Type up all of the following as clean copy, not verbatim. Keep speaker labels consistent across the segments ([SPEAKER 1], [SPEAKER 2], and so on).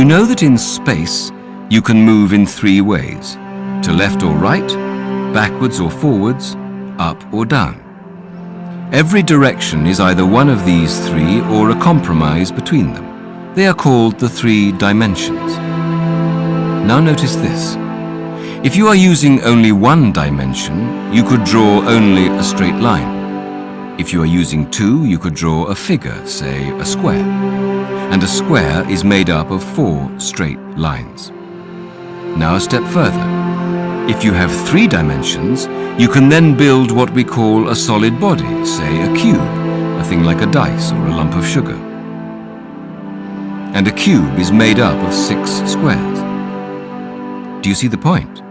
[SPEAKER 1] You know that in space, you can move in three ways: to left or right, backwards or forwards, up or down. Every direction is either one of these three or a compromise between them. They are called the three dimensions. Now notice this. If you are using only one dimension, you could draw only a straight line. If you are using two, you could draw a figure, say a square. And a square is made up of four straight lines. Now a step further. If you have three dimensions, you can then build what we call a solid body, say a cube, a thing like a dice or a lump of sugar. And a cube is made up of 6 squares. Do you see the point?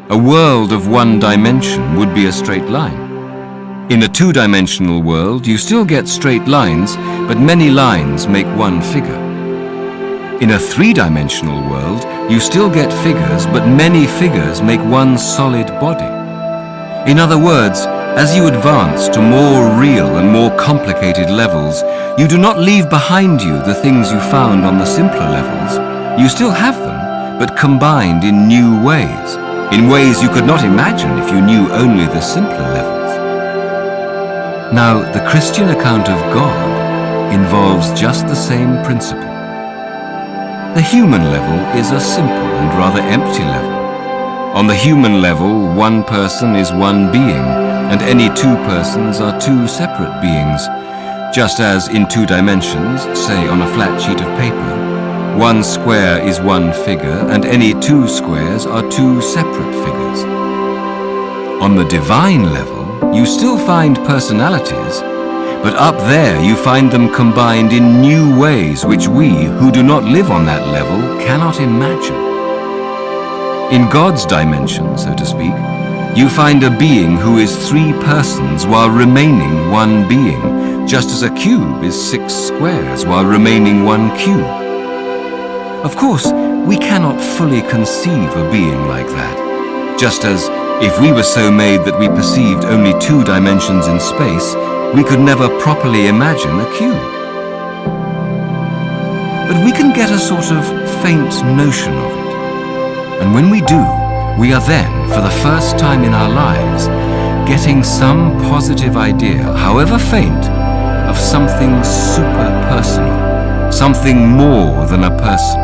[SPEAKER 1] A world of one dimension would be a straight line. In a two-dimensional world, you still get straight lines, but many lines make one figure. In a three-dimensional world, you still get figures, but many figures make one solid body. In other words, as you advance to more real and more complicated levels, you do not leave behind you the things you found on the simpler levels. You still have them, but combined in new ways, in ways you could not imagine if you knew only the simpler levels. Now, the Christian account of God involves just the same principle. The human level is a simple and rather empty level. On the human level, one person is one being, and any two persons are two separate beings. Just as in two dimensions, say on a flat sheet of paper, one square is one figure, and any two squares are two separate figures. On the divine level, you still find personalities, but up there you find them combined in new ways which we, who do not live on that level, cannot imagine. In God's dimension, so to speak, you find a being who is 3 persons while remaining one being, just as a cube is 6 squares while remaining one cube. Of course, we cannot fully conceive a being like that, just as if we were so made that we perceived only 2 dimensions in space, we could never properly imagine a cube. But we can get a sort of faint notion of it. And when we do, we are then, for the first time in our lives, getting some positive idea, however faint, of something super-personal, something more than a person.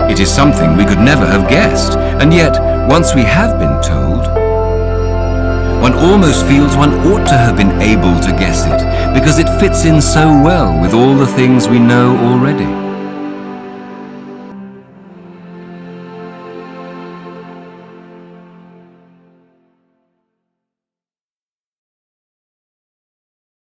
[SPEAKER 1] It is something we could never have guessed, and yet, once we have been told, one almost feels one ought to have been able to guess it, because it fits in so well with all the things we know already.